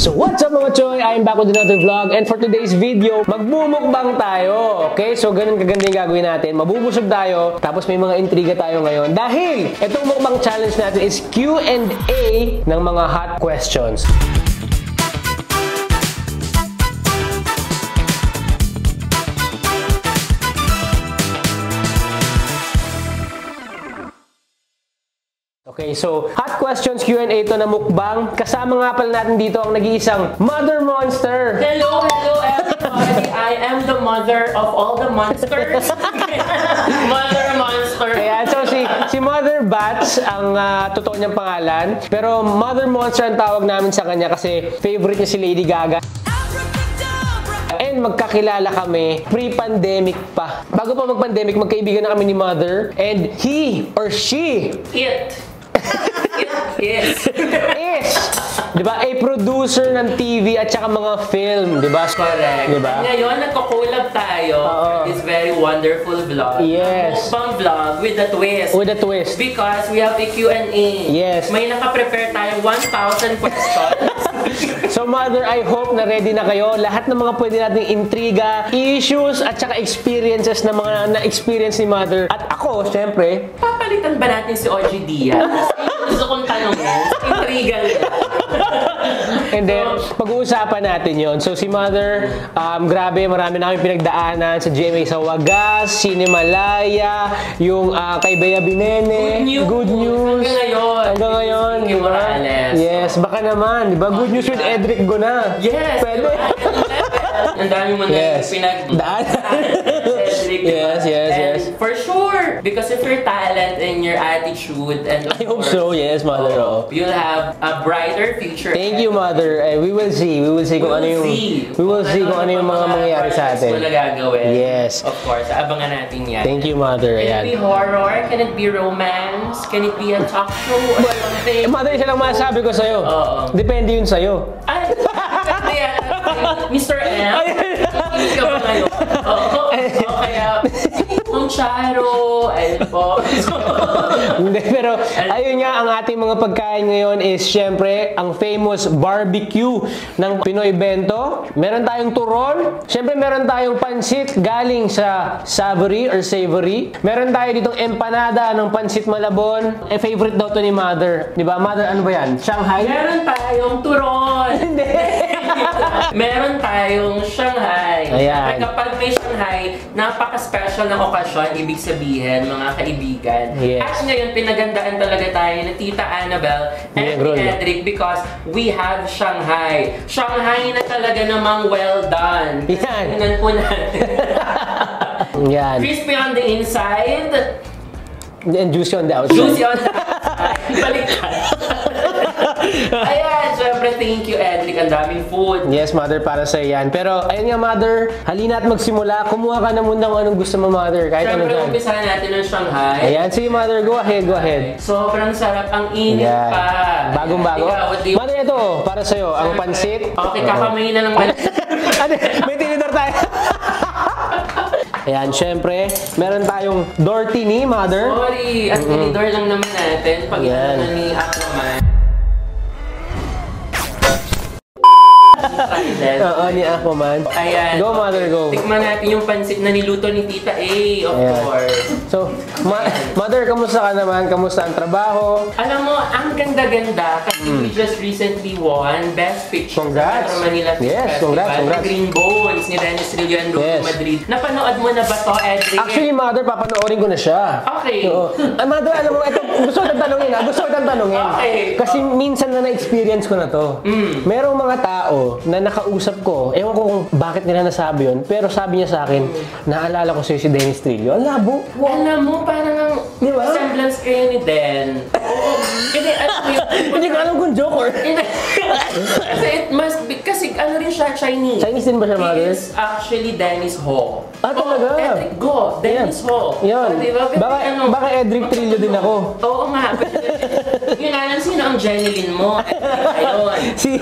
So what's up mga choy? I'm back with another vlog and for today's video, magmumukbang tayo. Okay? So ganun kaganda yung gagawin natin. Mabubusog tayo, tapos may mga intriga tayo ngayon. Dahil itong mukbang challenge natin is Q&A ng mga hot questions. Okay, so hot questions Q&A to na mukbang. Kasama nga pala natin dito ang nag-iisang Mother Monster. Hello everybody. I am the mother of all the monsters. Mother Monster. Ayan, so si Mother Bats ang totoo niyang pangalan. Pero Mother Monster ang tawag namin sa kanya kasi favorite niya si Lady Gaga. And magkakilala kami pre-pandemic pa. Bago pa mag-pandemic, magkaibigan na kami ni Mother. And he or she Yes. Diba? A producer ng TV at saka mga film. Diba? Correct. Diba? Ngayon, nagko-collab tayo for this very wonderful vlog. Yes. Mukbang vlog with a twist. With a twist. Because we have a Q&A. Yes. May naka-prepare tayo 1,000 questions. So Mother, I hope na ready na kayo. Lahat ng mga pwede nating intriga, issues, at saka experiences na mga na-experience ni Mother. At ako, syempre, Papalitan ba natin si OG Diaz? Gusto kong tanongin. Intriga nila. and then, pag-uusapan natin yon. So si Mother, grabe, marami na kami pinagdaanan sa GMA sa Wagas, Cinemalaya, yung kay Bea Binene. Good news. Hanggang ngayon. Diba? Yes, baka naman. Diba? Good news with Edric Gona. Yes. Pwede. Ang dami mo na pinagdaanan. Yes. For sure, because of your talent and your attitude, and I hope so. Yes, Mother. You'll have a brighter future. Thank you, Mother. We will see. We will see kung ano yung mga mangyayari sa atin. Wala gagawin. Yes. Of course, abangan natin yan. Thank you, Mother. Can it be horror? Can it be romance? Can it be a talk show or something? Mother, isa lang masasabi ko sa'yo. Depende yun sa'yo. Ay, Mr. M, hindi ka ba ngayon? Kaya, Mong Charo, ayun po. Hindi, pero ayun nga, ang ating mga pagkain ngayon is syempre, ang famous barbecue ng Pinoy Bento. Meron tayong turon. Syempre, meron tayong pansit galing sa savory or savory. Meron tayo ditong empanada ng pansit Malabon. Favorite daw to ni Mother. Di ba? Mother, ano ba yan? Shanghai? Meron tayong turon. Hindi. Meron tayong Shanghai. Ayan. Kapag may Shanghai, napaka-special ng okasyon, ibig sabihin, mga kaibigan. Yes. At ngayon, pinagandaan talaga tayo ni Tita Annabelle and ni Edric because we have Shanghai. Shanghai na talaga namang well done. Yan. Tingnan po natin. Yan. Crispy on the inside. And juicy on the outside. Juicy on the outside. Baliktad. Ayan, syempre, thank you, Edric. Ang daming food. Yes, Mother, para sa yan. Pero, ayun nga, Mother, halina at magsimula. Kumuha ka na muna ng anong gusto mo, Mother. Kahit ano Syempre, dyan. umpisahan natin ng Shanghai. Ayan, sige, Mother. Go ahead. Sobrang sarap. Ang init pa. Bagong-bago. Ikaw, Mother, ito, para sa'yo. Ang pansit. Okay, kakamayin na ng pansit. Ano, may tinidor tayo. Ayan, syempre, meron tayong Dortini, Mother. Sorry, at tinidor lang naman natin. Pag ito ni Aquaman. Oo, ni Aquaman. Ayan. Go, Mother, go. Tikman natin yung pansit na niluto ni Tita A, of course. So, Mother, kamusta ka naman? Kamusta ang trabaho? Alam mo, ang ganda-ganda kasi we just recently won Best Picture Congrats. sa Manila Film Yes, Festival. congrats. Green Bones ni Dennis Trillo and Rudy Madrid. Napanood mo na ba to, Edric? Actually, Mother, papanoorin ko na siya. Okay. Oo. Mother, alam mo, ito, gusto ko itang tanongin. Okay. Kasi minsan na na-experience ko na to. Merong mga tao na nakausap ko, ewan ko kung bakit nila nasabi yun, pero sabi niya sa akin, naalala ko sa'yo si Dennis Trillo. Ang labo. Alam mo, parang ang semblance kayo ni Den. Oo. Hindi ko alam kung joke or... Kasi it must be, kasi ano rin siya, Chinese. Chinese din ba siya, Mother? He is actually Dennis Ho. Talaga? Edric Go, Dennis Ho. Yun. Diba? Baka Edric Trillo din ako. Oo nga. Yun nga lang, sino ang Jeneline mo? Ayun. Si...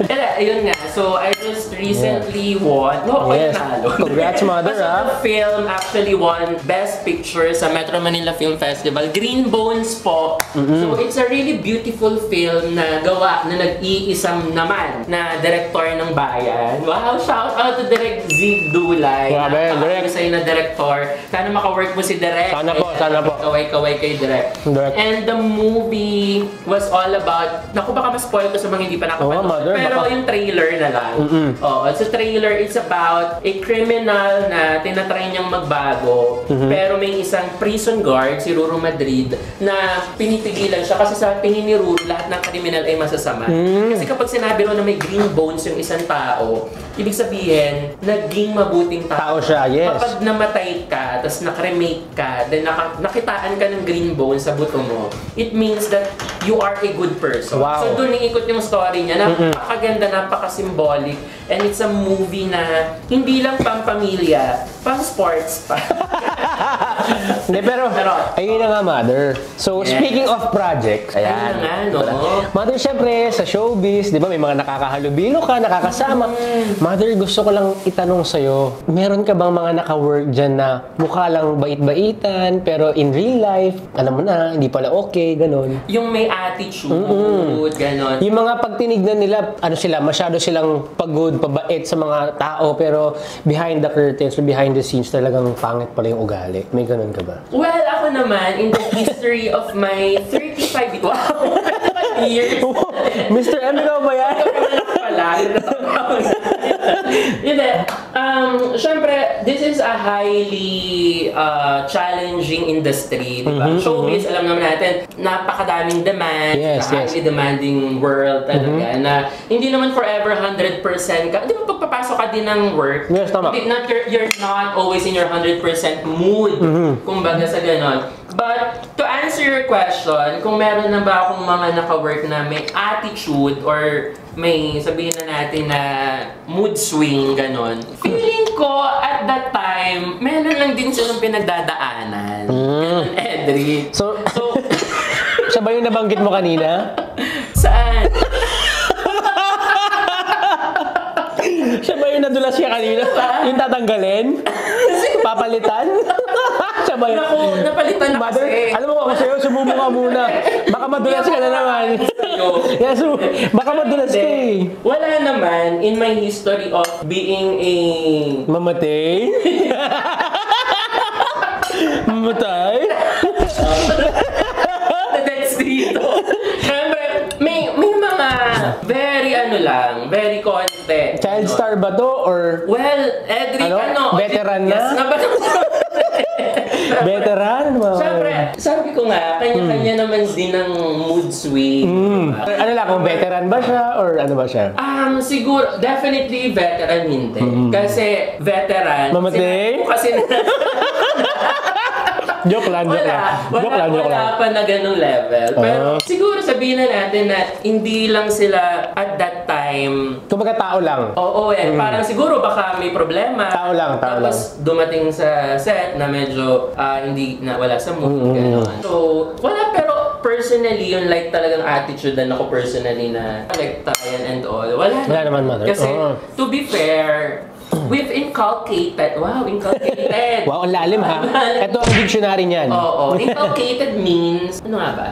Kaya, ayun nga. So I just recently won. Oh, Yes. panalo. Congrats, mother, Kasi ah. the film actually won Best Picture sa Metro Manila Film Festival. Green Bones po. So it's a really beautiful film na gawa na nag-iisang naman na director ng bayan. Wow, shout out to Direk Zig Dulay. Grabe, Direk. Sa'yo na director. Sana makawork mo si Direk. Sana po, sana po. Kaway-kaway kay Direk. Direk. And the movie was all about, naku baka ma-spoil ko sa mga hindi pa nakapanood. mother, Pero baka. yung trailer na lang. Oh, it's a trailer. It's about a criminal na tinatry niyang magbago. Pero may isang prison guard, si Ruru Madrid, na pinipigilan siya kasi sa tingin ni Ruru, lahat ng kriminal ay masasama. Kasi kapag sinabi ro na may green bones yung isang tao, ibig sabihin, naging mabuting Tao siya, yes. Kapag namatay ka, tapos nakremate ka, then nakitaan ka ng green bones sa buto mo, it means that you are a good person. Wow. So doon iikot yung story niya. Napakaganda, napaka-symbolic. And it's a movie na hindi lang pang-pamilya, pang-sports pa. Hindi, pero ayun na nga, mother. So, Yes. speaking of projects, Ayun na nga, no? Mother, syempre, sa showbiz, di ba, may mga nakakahalubilo ka, nakakasama. Mother, gusto ko lang itanong sa'yo, meron ka bang mga naka-work dyan na mukha lang bait-baitan, pero in real life, alam mo na, hindi pala okay, ganon. Yung may attitude, ganon. Yung mga pag tinignan nila, ano sila, masyado silang pagod, pabait sa mga tao, pero behind the curtains or behind the scenes, talagang pangit pala yung ugali. May ganun ka ba? Well, ako naman, in the history of my 35 years, Mr. M, ikaw ba yan? Hindi. Syempre, this is a highly challenging industry, di ba? Showbiz, alam naman natin, napakadaming demand, highly demanding world talaga, na hindi naman forever 100% ka. Di ba pagpapasok ka din ng work, Yes, tama. you're not always in your 100% mood, kumbaga sa ganon. But, to answer your question, kung meron na ba akong mga naka-work na may attitude or may sabihin na natin na mood swing, ganon. Feeling ko, at that time, meron lang din silang pinagdadaanan. Ganon, Edric. So, siya ba yung nabanggit mo kanina? Saan? Siya ba yung nadulas siya kanina? Yung tatanggalin? Papalitan? Siya ba yun? Naku, napalitan na Mother, kasi. alam mo ako sa'yo, sumumo ka muna. Baka madulas ka na naman. Yes, baka madulas ka eh. Wala naman in my history of being a... Mamatay? Mamatay? That's dito. Siyempre, may mga very konti. Child star ba to? Or Well, Edric, veteran na? Yes, nga ba? veteran? Siyempre, sabi ko nga, kanya-kanya naman din ng mood swing. Diba? Ano lang, kung veteran ba siya? Or ano ba siya? Siguro, definitely veteran hindi. Kasi veteran... Mamatay? Kasi Joke lang. Wala pa na ganung level. Pero siguro sabihin na natin na hindi lang sila at that time. Kumbaga tao lang. Oo parang siguro baka may problema. Tao lang. Tapos dumating sa set na medyo hindi na wala sa mood. Ganon. So, wala pero personally, yung like talagang attitude na ako personally na like tayan and all. Wala naman, mother. Kasi to be fair, we've inculcated. Wow, inculcated. Wow, ang lalim ha. Ito ang dictionary niyan. Oo. Inculcated means, ano nga ba?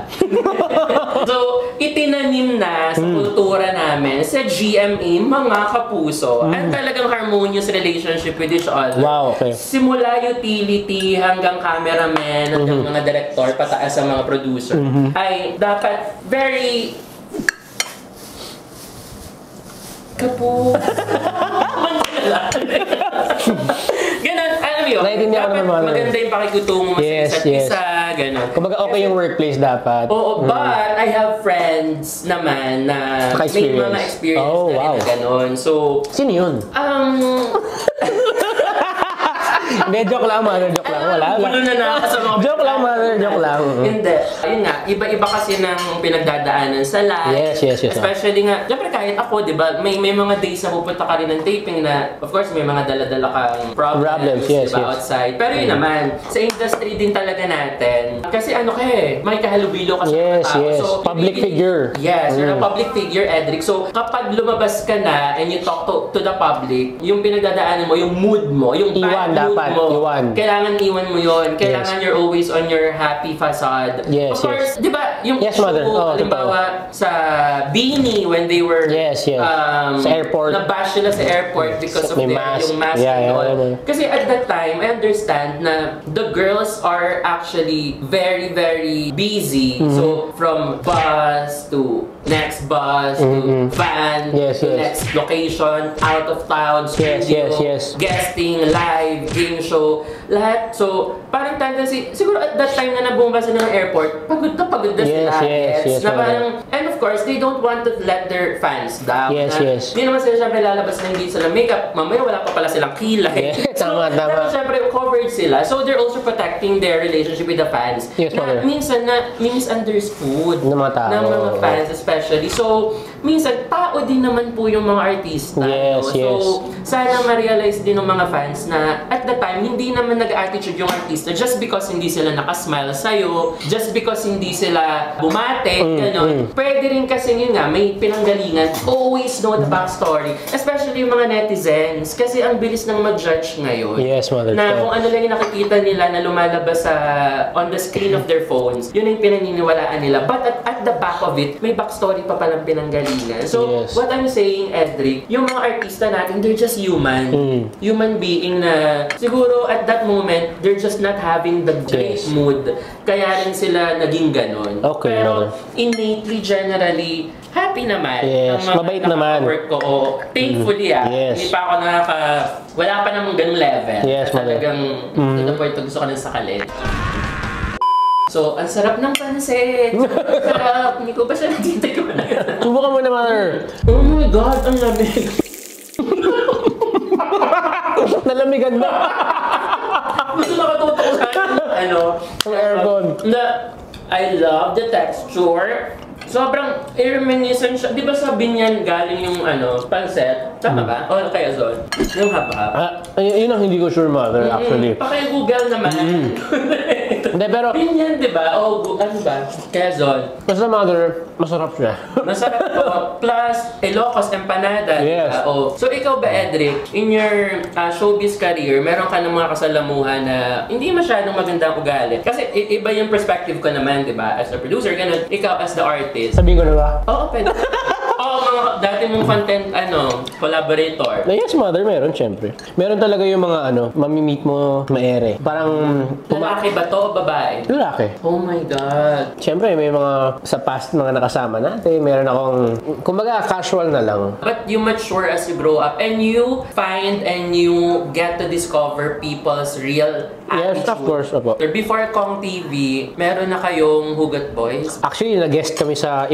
So, itinanim na sa kultura namin, sa GMA, mga kapuso, at talagang harmonious relationship with each other. Wow, okay. Simula utility hanggang cameraman, hanggang mga director, pataas sa mga producer, ay dapat very Ganon, alam mo yun, Naiintindihan ko dapat naman. maganda yung pakikutungo mo Yes, sa isa't yes. isa, ganon. Kumbaga okay yung workplace dapat. Oo, but I have friends naman na may Naka-experience. mga experience Oh, na rin wow. na ganon. So, Sino yun? Hindi, joke lang, mother. Joke lang. Wala. Ulo na sa mga Joke lang, mother. Joke lang. Hindi. Ayun nga, iba-iba kasi ng pinagdadaanan sa life. Yes. Especially nga, syempre kahit ako, di ba, may mga days na pupunta ka rin ng taping na, of course, may mga dala-dala kang problems, yes, diba, outside. Pero yun naman, sa industry din talaga natin, kasi ano ka may kahalubilo ka sa mga tao. Yes. So, Public figure. Yes, you're a public figure, Edric. So, kapag lumabas ka na and you talk to the public, yung pinagdadaanan mo, yung mood mo, yung bad mood mo, kailangan iwan mo yun. Kailangan you're always on your happy facade. Yes, of course, di ba, yung yes, show, mother. halimbawa, sa Beanie, when they were sa airport, nabash sila sa airport because of yung mask and all. Kasi at that time, I understand na the girls are actually very, very busy. So, from bus to next bus to van to next location, out of town, studio, guesting, live, game show, lahat. So, parang tendency, siguro at that time na nabumba sila ng airport, pagod na sila. Na parang, and of course, they don't want to let their fans down. Hindi naman sila syempre lalabas na hindi sila makeup. Mamaya wala pa pala silang kilay. Tama. Pero syempre, covered sila. So, they're also protecting their relationship with the fans. Na minsan na misunderstood ng mga fans especially. So, minsan, tao din naman po yung mga artista. So, sana ma-realize din ng mga fans na at the time, hindi naman nag-attitude yung artista just because hindi sila nakasmile sa'yo, just because hindi sila bumate, gano'n. Pwede rin kasi yun nga, may pinanggalingan. Always know the backstory. Especially yung mga netizens. Kasi ang bilis ng mag-judge ngayon. Yes, mother. Na kung ano lang yung nakikita nila na lumalabas on the screen of their phones, yun yung pinaniniwalaan nila. But at the back of it, may backstory pa palang pinanggalingan. So, what I'm saying, Edric, yung mga artista natin, they're just human. Human being na siguro at that moment, they're just not having the great mood. Kaya rin sila naging ganon. Pero innately, generally, happy naman. Mabait naman. Work ko. Thankfully, hindi pa ako wala pa namang ganung level. Talagang to the point na gusto ko nang sakalin. So, ang sarap ng pansit. Sarap. Hindi ko pa siya natitikman. Subukan mo na, mother. Oh my God, ang lamig. Nalamigan na. Gusto nakatutok ko sa ang aircon. I love the texture. Sobrang reminiscent siya. Di ba sabi niyan galing yung pansit? Tama ba? O kaya Zon? Yung haba-haba. Yun ang hindi ko sure, mother, actually. Paki-google naman. Hindi, pero... Pinyan, di ba? O, ano ba? Kaya Zon. Basta, mother, masarap siya. Masarap po. Plus, Ilocos Empanada. Diba? O, so, ikaw ba, Edric, in your showbiz career, meron ka ng mga kasalamuhan na hindi masyadong magandang ugali? Kasi iba yung perspective ko naman, di ba? As a producer, ganun. Ikaw as the artist. Sabihin ko na ba? Oo, pwede. Mga dati mong content, collaborator. Yes, mother, meron, syempre. Meron talaga yung mga, mamimit mo, maere. Parang... Lalaki ba to o babae? Lalaki. Oh my God. Syempre, may mga sa past mga nakasama natin. Meron akong, kumbaga, casual na lang. But you mature as you grow up and you find and you get to discover people's real attitude. Yes, of course. Opo. Before Kong TV, meron na kayong Hugot Boys? Actually, nag-guest kami sa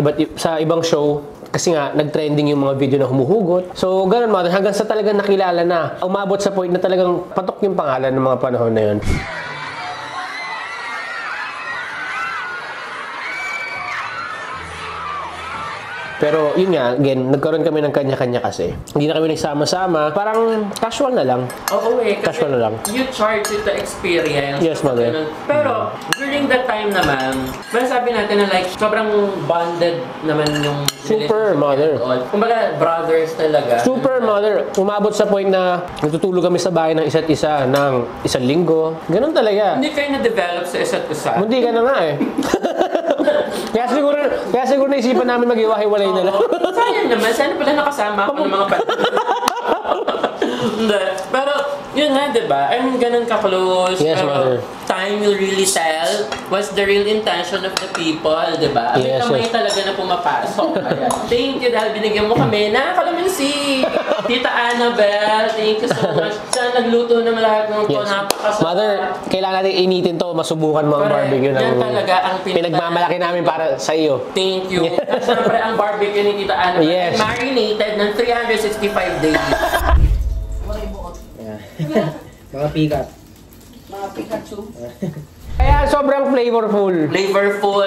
ibang show. Kasi nga, nag-trending yung mga video na humuhugot. So, ganun, mother. Hanggang sa talagang nakilala na. Umabot sa point na talagang patok yung pangalan ng mga panahon na yun. Pero yun nga, again, nagkaroon kami ng kanya-kanya kasi. Hindi na kami nagsama-sama. Parang casual na lang. Oo eh. Casual na lang. You charge with the experience. Yes, mother. Pero, during that time naman, masasabi natin na like, sobrang bonded naman yung Super, mother. Kumbaga, brothers talaga. Super, mother. Umabot sa point na natutulog kami sa bahay ng isa't isa ng isang linggo. Ganun talaga. Hindi kayo na-develop sa isa't isa. Hindi ka na nga eh. Kaya siguro naisipan namin mag-iwahiwalay na lang. Sayang naman. Sana pala nakasama ako ng mga Hindi. Pero, yun nga, diba? I mean, ganun ka-close. Yes, pero mother. Time will really tell what's the real intention of the people, diba? May kamay talaga na pumapasok. Ayan. Thank you dahil binigyan mo kami na kalamansi. Tita Annabelle, thank you so much. Sana nagluto naman lahat ng to. Napakasarap. Mother, kailangan natin initin to. Masubukan mo ang barbecue yan talaga ang pinagmamalaki namin para sa iyo. Thank you. At syempre, ang barbecue ni Tita Annabelle marinated ng 365 days. Mga pikat. Pikachu. Kaya sobrang flavorful. Flavorful,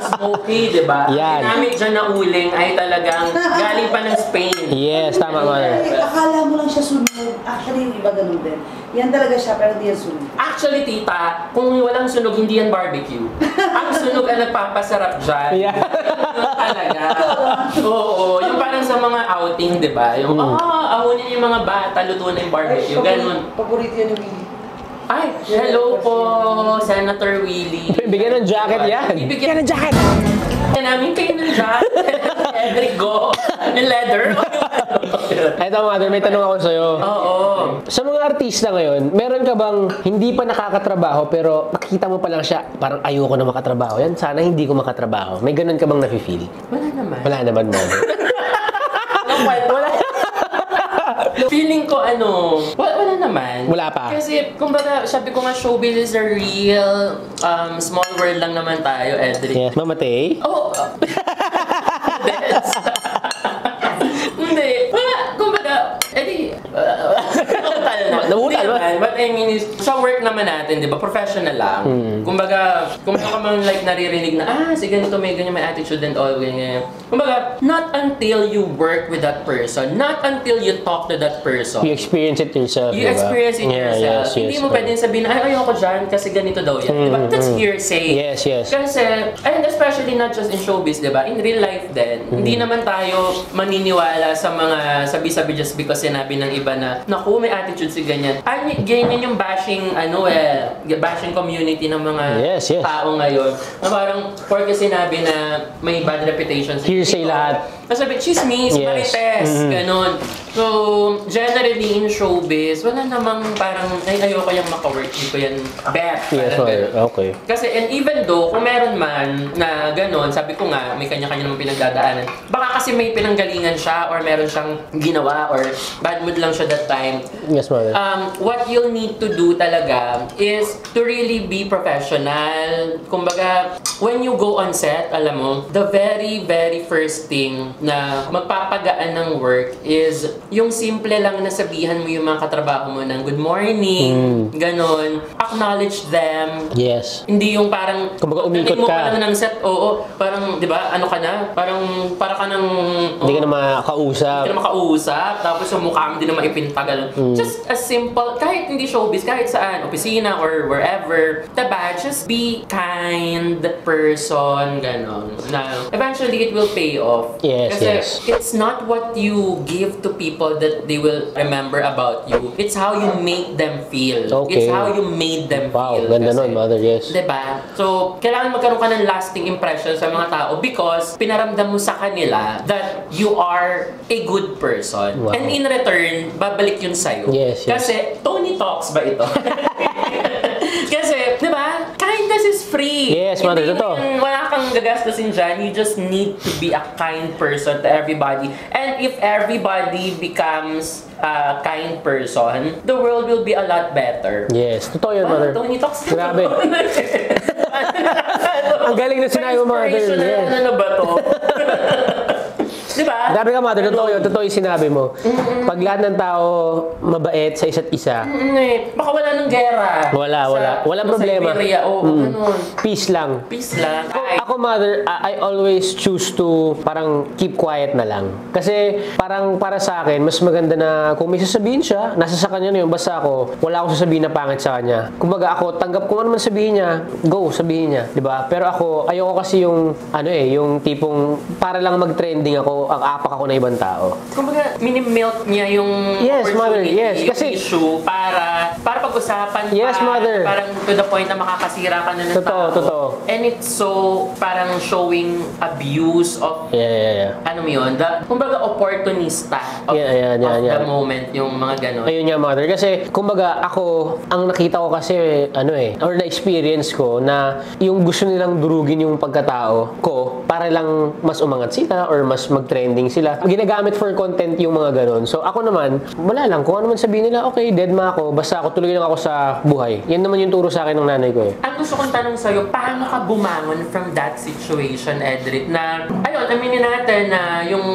smoky, di ba? Yan. Ang ginamit dyan na uling ay talagang galing pa ng Spain. Yes, tama mother. Akala mo lang siya sunog. Actually, yung iba ganun din. Yan talaga siya, pero hindi yan sunog. Actually, tita, kung walang sunog, hindi yan barbecue. Ang sunog ang nagpapasarap dyan. Yeah. Yun talaga. Oo, yung parang sa mga outing, di ba? Yung, ahonin yung mga bata, luto na yung barbecue. Ganun. Paborito yan yung Willie. Ay, hello po, Senator Willie. Bigyan ng jacket yan. Bigyan ng jacket. Kaya namin kayo ng jacket. Edric, go. Yung leather. Eto mother, may tanong ako sa'yo. Oo. Sa mga artista ngayon, meron ka bang hindi pa nakakatrabaho pero nakikita mo pa lang siya, parang ayoko na makatrabaho. Yan, sana hindi ko makatrabaho. May ganun ka bang nafe-feel? Wala naman. Wala naman, mother. Wala. Feeling ko wala naman. Wala pa. Kasi, kumbaga, sabi ko nga, showbiz is a real small world lang naman tayo, Edric. Yes, Mama Tay? Oh! Hindi. Wala. Kumbaga, Nabutal ba? But I mean, sa work naman natin, di ba, professional lang. Kumbaga, kung ka man like naririnig na, si ganito, may ganyan, may attitude and all, ganyan. Kumbaga, not until you work with that person, not until you talk to that person, You experience it yourself, you diba? experience it yourself. Yes, Hindi mo pwedeng sabihin, ayoko dyan kasi ganito daw yan. Diba? That's hearsay. Yes, yes. Kasi, and especially not just in showbiz, diba? In real life din, hindi naman tayo maniniwala sa mga sabi-sabi just because sinabi ng iba na, naku, may attitude si ganyan. Ay, ganyan yung bashing, bashing community ng mga Yes, yes. tao ngayon. Na parang, porque sinabi na may bad reputation si Hearsay ganito. lahat. Sabi, chismis, Yes. marites, ganon. So, generally in showbiz, wala namang parang, ayoko yung maka-work, hindi ko yan bet. Yes, Parang mother. ganon. Okay. Kasi, and even though, kung meron man na ganon, sabi ko nga, may kanya-kanya naman pinagdadaanan, baka kasi may pinanggalingan siya or meron siyang ginawa or bad mood lang siya that time. Yes, mother. What you'll need to do talaga is to really be professional. Kumbaga, when you go on set, alam mo, the very, very first thing na magpapagaan ng work is yung simple lang na sabihan mo yung mga katrabaho mo ng good morning, ganon, acknowledge them. Yes. Hindi yung parang Kumbaga, umikot mo ka. pa lang ng set, parang, di ba, ano ka na? Para ka ng... Hindi ka na makausap. Hindi ka na makausap, tapos yung mukha mo din na maipintagal. Just a simple, kahit hindi showbiz, kahit saan, opisina or wherever, diba, just be kind person, ganon. Na eventually it will pay off. Yes, Kasi yes. it's not what you give to people that they will remember about you. It's how you make them feel. Okay. It's how you made them Wow, feel. ganda Kasi, nun, mother, yes. Diba? So, kailangan magkaroon ka ng lasting impression sa mga tao because pinaramdam mo sa kanila that you are a good person. Wow. And in return, babalik yun sa'yo. Yes, yes. Kasi, Tony Talks ba ito? Kasi, di ba? Kindness is free. Yes, mother, Hindi totoo. wala kang gagastusin dyan. You just need to be a kind person to everybody. And if everybody becomes a kind person, the world will be a lot better. Yes. Totoo yun, mother. Tony Talks. Grabe. Ang galing na sinabi mo, mother. Inspirational Yes. na ba to? Diba? Grabe ka, mother. Totoo yun. Totoo yung sinabi mo. Pag lahat ng tao mabait sa isa't isa, Baka wala ng gera. Walang problema. Siberia, ganun. Peace lang. Peace lang. Ay, Ako, mother, I always choose to parang keep quiet na lang. Kasi parang para sa akin, mas maganda na kung may sasabihin siya, nasa sa kanya na yun. Basta ako, wala akong sasabihin na pangit sa kanya. Kumbaga ako, tanggap ko ano man sabihin niya, go, sabihin niya. 'Di ba? Pero ako, ayoko kasi yung, yung tipong para lang mag-trending ako, ang apak ako na ibang tao. kumbaga, mini-milk niya yung Yes, mother, yes. yung Kasi- issue para pag-usapan Yes, pa. mother. Parang to the point na makakasira ka na ng Totoo, tao. totoo. And it's so parang showing abuse of Yeah. ano mo yun? Kumbaga opportunista of, Yeah. the moment, yung mga ganon. Ayun nga, mother. Kasi, kumbaga, ako, ang nakita ko kasi, or na-experience ko, na yung gusto nilang durugin yung pagkatao ko, para lang mas umangat sila, or mas mag trending sila. Ginagamit for content yung mga ganon. So ako naman, wala lang. Kung ano man sabihin nila, okay, dead ma ako. Basta ako tuloy lang ako sa buhay. Yan naman yung turo sa akin ng nanay ko eh. Ang gusto kong tanong sa'yo, paano ka bumangon from that situation, Edric? Na, ayun, aminin natin na yung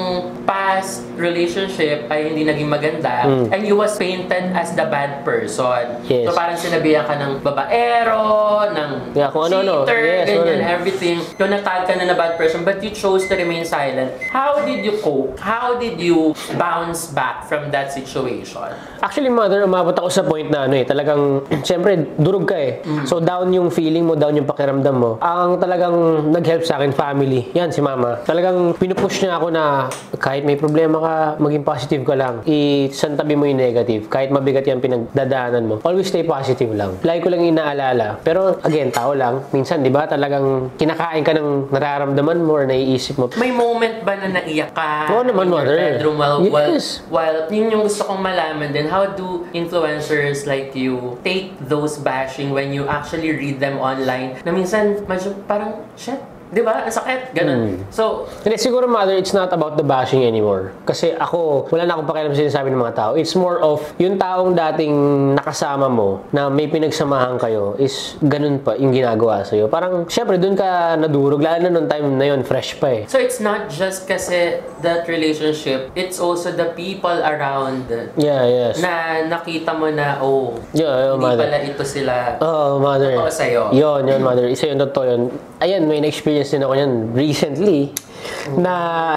past relationship ay hindi naging maganda and you was painted as the bad person. Yes. So parang sinabihan ka ng babaero, ng kung ano-ano. cheater, Yes, ganyan, well. everything. Yung natag ka na bad person, but you chose to remain silent. How did you cope? How did you bounce back from that situation? Actually, mother, umabot ako sa point na talagang, siyempre, durog ka eh. So, down yung feeling mo, down yung pakiramdam mo. Ang talagang nag-help sa akin, family. Yan, si mama. Talagang pinupush niya ako na kahit may problema ka, maging positive ka lang. Isantabi mo yung negative. Kahit mabigat yan pinagdadaanan mo. Always stay positive lang. Lagi ko lang inaalala. Pero, again, tao lang. Minsan, di ba, talagang kinakain ka ng nararamdaman mo or naiisip mo. May moment ba na naiyak ka Oo naman, in your mother. bedroom Yes. while yun yung gusto kong malaman din, how do influencers like you take those bashing when you actually read them online na minsan medyo parang shit, di ba? Ang sakit, ganun. So, Hindi, siguro mother, it's not about the bashing anymore. Kasi ako, wala na akong pakialam sa sinasabi ng mga tao. It's more of, yung taong dating nakasama mo, na may pinagsamahan kayo, is ganun pa yung ginagawa sa'yo. Parang, syempre, dun ka nadurog. Lalo na nung time na yun, fresh pa eh. so it's not just kasi that relationship, it's also the people around Yeah, yes. na nakita mo na, oh, Yeah, hindi mother. pala ito sila. Oh, mother. Totoo sa'yo. Yun, mother. Isa yun, totoo yun. Ayan, may na-experience din ako yan recently na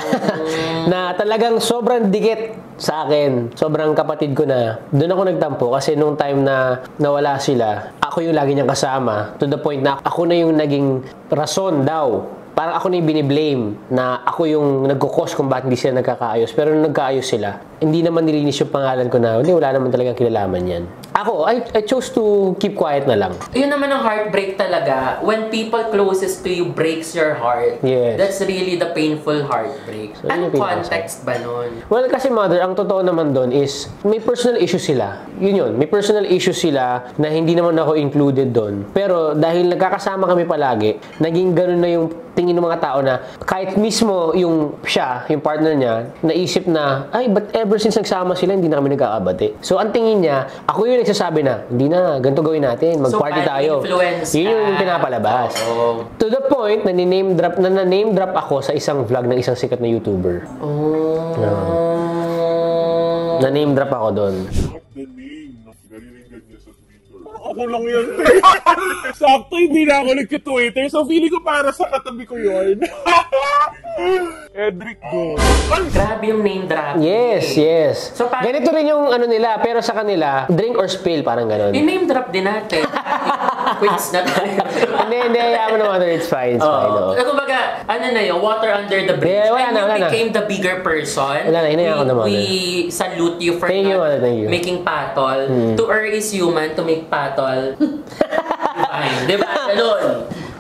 na talagang sobrang dikit sa akin. Sobrang kapatid ko na. Doon ako nagtampo kasi nung time na nawala sila, ako yung lagi niyang kasama. To the point na ako na yung naging rason daw. Parang ako na yung biniblame na ako yung nagkukos kung bakit hindi sila nagkakaayos. Pero nung nagkaayos sila, hindi naman nilinis yung pangalan ko na, hindi, wala naman talagang kilalaman yan. Ako, I chose to keep quiet na lang. Yun naman ang heartbreak talaga. When people closest to you breaks your heart. Yes. That's really the painful heartbreak. So, yun Anong yung pinaka- context ba nun? Well, kasi mother, ang totoo naman doon is may personal issue sila. Yun. May personal issue sila na hindi naman ako included doon. Pero dahil nagkakasama kami palagi, naging ganun na yung tingin ng mga tao na kahit mismo yung siya, yung partner niya, naisip na, ay, but ever since nagsama sila, hindi na kami nagkakabati. So, ang tingin niya, ako yung nagsasabi na, hindi na, ganito gawin natin, mag-party bad tayo. influence Yun yung ka. pinapalabas. Oo. To the point na na-name drop ako sa isang vlog ng isang sikat na YouTuber. Oh. Na-name drop ako doon. The name ng nariringgan niya sa Twitter. Ako lang yan. Sakto, hindi na ako nagka-Twitter. So, feeling ko para sa katabi ko yun. Edric Go. Grabe yung name drop. Yes, yes. So, Ganito rin yung ano nila, pero sa kanila, drink or spill, parang gano'n. I-name drop din natin. Quiz na tayo. Hindi, ayaw mo na mother, it's fine, it's fine. Oo. Oo. Kumbaga, ano na yun, water under the bridge. Yeah, wala And na, you wala na. became the bigger person. Wala na, hinayaan ko na, mother. We salute you for Thank you, not mother, thank you. making patol. To err is human, to make patol. Divine. Diba? Ganun.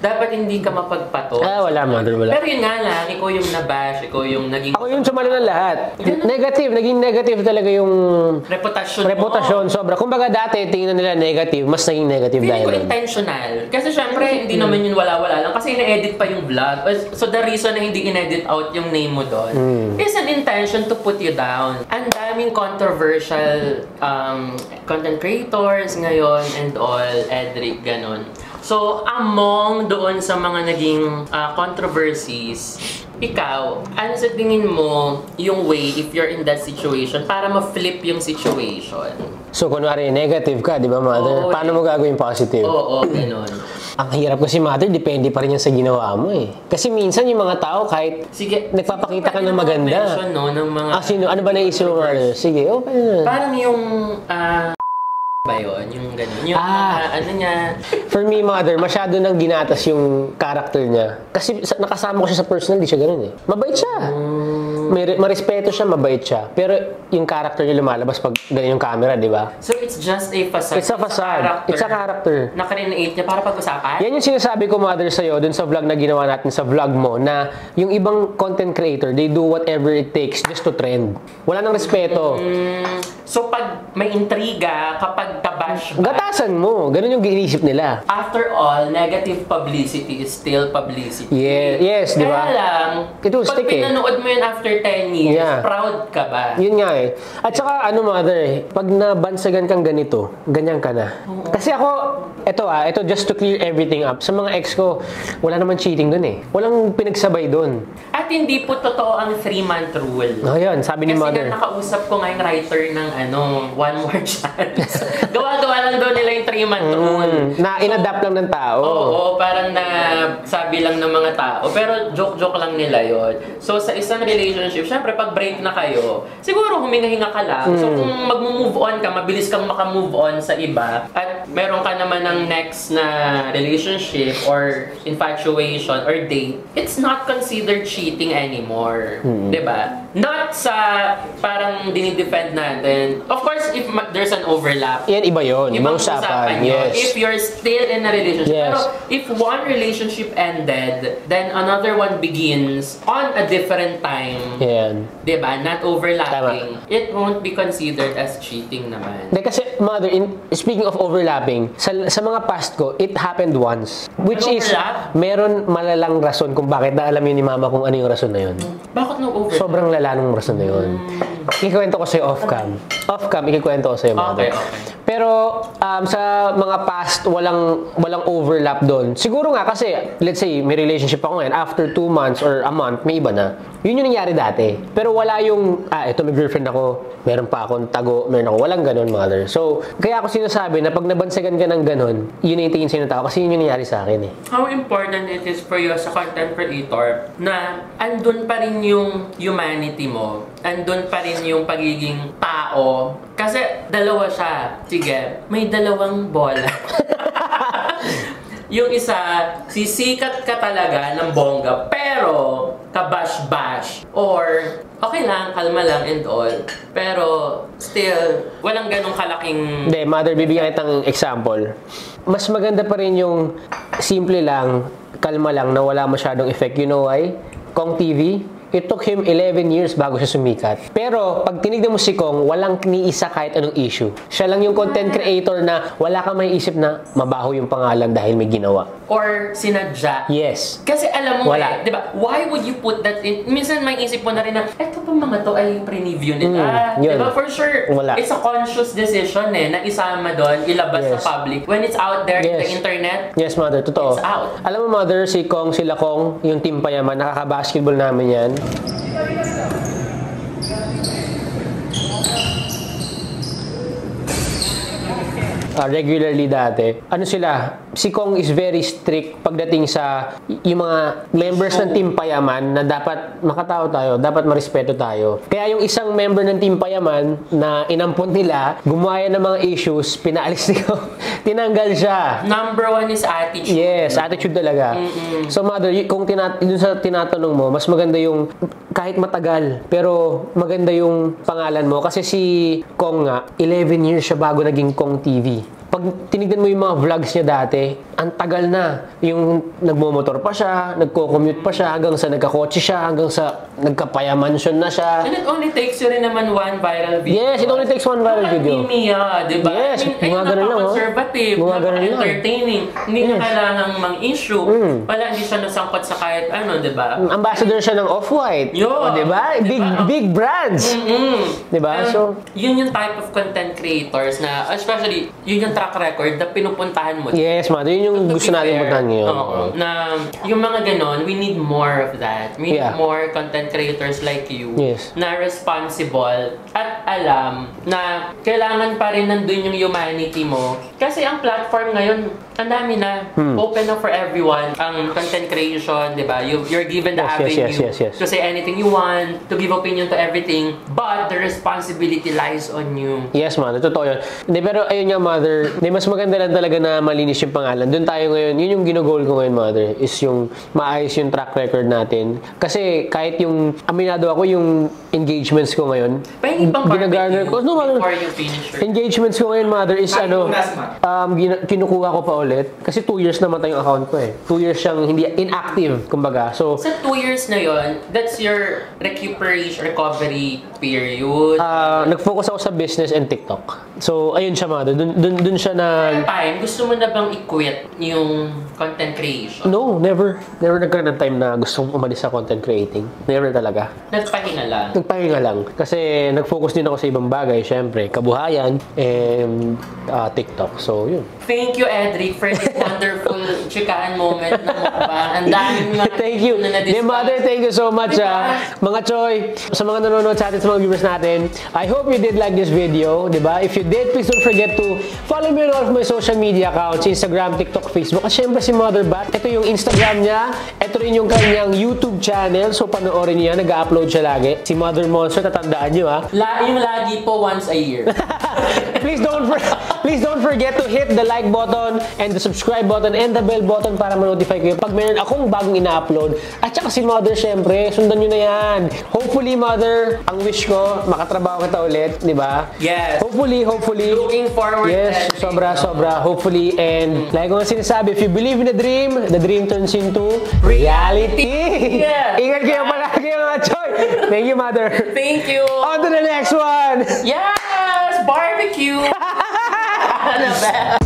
Dapat hindi ka mapagpatol. Wala mother, wala. Pero yun nga lang, ikaw yung nabash, ikaw yung naging Ako yung sumalo ng lahat. Naging negative talaga yung reputasyon mo. sobra. Kumbaga dati, tingnan nila negative, mas naging negative Feeling dahil ko doon. intentional. Kasi syempre, hindi naman yun wala-wala lang. Kasi ina-edit pa yung vlog. So the reason na hindi in-edit out yung name mo doon is an intention to put you down. Ang daming controversial content creators ngayon and all, Edric, ganon. So, among doon sa mga naging controversies, ikaw, ano sa tingin mo yung way if you're in that situation para ma-flip yung situation? So, kunwari negative ka, di ba mother? Oo, Paano mo gagawin positive? Oo, ganon. Ang hirap kasi mother, depende pa rin yan sa ginawa mo eh. Kasi minsan yung mga tao kahit Sige, nagpapakita ka pwede ng naman maganda. mention, no, ng mga Sino? Ano ba naisip mo mother? Sige, okay na. parang yung ba yun? Yung gano'n. Yung ano niya. For me, mother, masyado nang ginatas yung character niya. Kasi nakasama ko siya sa personal, di siya ganun eh. Mabait siya. Marespeto siya, mabait siya. Pero yung character niya lumalabas pag ganyan yung camera, di ba? So it's just a facade. It's a facade. It's a character. Na-create niya para pag-usapan? Yan yung sinasabi ko, mother, sa'yo, dun sa vlog na ginawa natin sa vlog mo, na yung ibang content creator, they do whatever it takes just to trend. Wala nang respeto. So pag may intriga, kapag kabash ka, Gatasan mo. Ganun yung iniisip nila. after all, negative publicity is still publicity. Yes, di ba? Kaya lang, It will pag stick, pinanood mo yun after 10 years, Yeah. proud ka ba? Yun nga eh. At saka mother, pag nabansagan kang ganito, ganyan ka na. Kasi ako, ito just to clear everything up. Sa mga ex ko, wala naman cheating dun eh. Walang pinagsabay dun. At hindi po totoo ang 3-month rule. Oh, yun, sabi ni Kasi mother. nga nakausap ko nga yung writer ng One More Chance. Gawa-gawa lang daw nila yung 3-month rule. Na inadapt lang ng tao. Oo, parang na sabi lang ng mga tao. Pero joke-joke lang nila yon. So sa isang relationship, syempre pag break na kayo, siguro huminga-hinga ka lang. So kung mag-move on ka, mabilis kang maka-move on sa iba, at meron ka naman ng next na relationship or infatuation or date, it's not considered cheating anymore. 'Di ba? Not sa parang dinidefend natin. Of course, if there's an overlap, Yan, iba yun. ibang Ibang usapan usapan. yun. Yes. If you're still in a relationship. Yes. Pero if one relationship ended, then another one begins on a different time. Yan. Diba? Not overlapping. It won't be considered as cheating naman. Hindi, kasi mother, speaking of overlapping, sa mga past ko, it happened once. Which Ano is, overlap? meron malalang rason kung bakit na alam yun ni mama kung ano yung rason na yun. Bakit no overlap? Sobrang lala nung rason na yun. Ikikwento ko sa'yo off-cam. Off-cam, ikikwento ko sa'yo, mother. Okay. Pero sa mga past, walang overlap doon. Siguro nga kasi, let's say, may relationship ako ngayon, after 2 months or a month, may iba na. Yun yung nangyari dati. Pero wala yung, ito may girlfriend ako, meron pa akong tago, meron ako. Walang ganun, mother. So, kaya ako sinasabi na pag nabansagan ka ng ganun, yun yung tingin sa'yo ng tao kasi yun yung nangyari sa akin eh. How important it is for you as a content creator na andun pa rin yung humanity mo, andun pa rin yung pagiging tao. Kasi dalawa siya. Sige, may dalawang bola. Yung isa, sisikat ka talaga ng bongga, pero kabash-bash. Or, okay lang, kalma lang and all. Pero, still, walang ganong kalaking... Hindi, mother, bibigyan kitang example. Mas maganda pa rin yung simple lang, kalma lang, na wala masyadong effect. You know why? Kong TV, it took him 11 years bago siya sumikat. Pero, pag tinignan mo si Kong, walang niisa kahit anong issue. Siya lang yung content creator na wala kang may isip na mabaho yung pangalan dahil may ginawa. Or sinadya. Yes. Kasi alam mo Wala. di ba? Why would you put that in? Minsan may isip mo na rin na, eto pa mga to ay preview nila. yun. Di ba? For sure, Wala. it's a conscious decision na isama doon, ilabas Yes. sa public. When it's out there in the Yes. internet, Yes, mother. Totoo. It's out. Alam mo, mother, si Kong, sila Kong, yung team Payaman, nakaka-basketball namin yan. Regularly dati. Ano sila? Si Kong is very strict pagdating sa yung mga members ng Team Payaman na dapat makatao tayo, dapat marespeto tayo. Kaya yung isang member ng Team Payaman na inampun nila, gumawa ng mga issues, pinaalis ni Kong. Tinanggal siya. number one is attitude. Yes, attitude talaga. So mother, kung dun sa tinatanong mo, mas maganda yung kahit matagal, pero maganda yung pangalan mo. Kasi si Kong nga, 11 years siya bago naging Kong TV. Pag tinignan mo yung mga vlogs niya dati, ang tagal na. Yung nagmomotor pa siya, nagko-commute pa siya, hanggang sa nagkakotse siya, hanggang sa nagkapaya-mansion na siya. And it only takes you rin naman one viral video. Yes, it only takes one viral video. Mia, di ba? Yes, mga ganun lang, oh. Conservative, Mga ganun lang. entertaining. Hindi na Yes. kailangang mang-issue. Wala, hindi siya nasangkot sa kahit ano, di ba? Ambassador siya ng Off-White. Yo, O, diba? diba? Big brands. Diba? And So, yun yung type of content creators na, especially, yun yung track record na pinupuntahan mo. yes, mother. Yun yung To be gusto natin fair, puntahan ngayon. oo, na yung mga ganon, we need more of that. We need Yeah. more content creators like you Yes. na responsible at alam na kailangan pa rin nandun yung humanity mo. Kasi ang platform ngayon, ang dami na. Open na for everyone. Ang content creation, di ba? You're given the avenue Yes. to say anything you want, to give opinion to everything, but the responsibility lies on you. Yes, mother. Totoo yun. Hindi, pero ayun nga, mother. Hindi, mas maganda lang talaga na malinis yung pangalan. Doon tayo ngayon. Yun yung ginagol ko ngayon, mother. Is yung maayos yung track record natin. Kasi kahit yung, aminado ako, yung engagements ko ngayon, Pahingin pang ginagarner ko. No, mother. before you finish your... Engagements ko ngayon, mother, is kinukuha ko pa ulit. Kasi 2 years namatay yung account ko eh. 2 years siyang hindi inactive, kumbaga. So, Sa 2 years na yon, that's your recuperation, recovery period. Nag-focus ako sa business and TikTok. So, ayun siya mother. Dun siya na... Time, gusto mo na bang i-quit yung content creation? No, never. Never nagkaroon ng time na gusto kong umalis sa content creating. Never talaga. Nagpahinga lang. Nagpahinga lang. Kasi nag-focus din ako sa ibang bagay. Syempre, kabuhayan and TikTok. So, yun. Thank you, Edric, for this wonderful chikahan moment na mukbang. Ang daming mga Thank you. na na-discuss. Dear Mother, thank you so much. Mga Choy, sa mga nanonood sa atin, sa mga viewers natin, I hope you did like this video. Diba? If you did, please don't forget to follow me on all of my social media accounts, Instagram, TikTok, Facebook. At syempre si Mother Bat, ito yung Instagram niya. Ito rin yung kanyang YouTube channel. So panoorin niya, nag-upload siya lagi. Si Mother Monster, tatandaan niyo ha. Yung lagi po once a year. Please don't forget to hit the like button and the subscribe button and the bell button para ma-notify kayo pag meron akong bagong ina-upload. At saka si Mother, syempre, sundan nyo na yan. Hopefully, Mother, ang wish ko, makatrabaho kita ulit, di ba? Yes. Hopefully. Looking forward. Yes, sobra. Hopefully. And like ko nga sinasabi, if you believe in the dream turns into reality. Yeah. Ingat kayo palagi, mga Choy. Thank you, Mother. Thank you. On to the next one. Yes! Barbecue! Ano ba?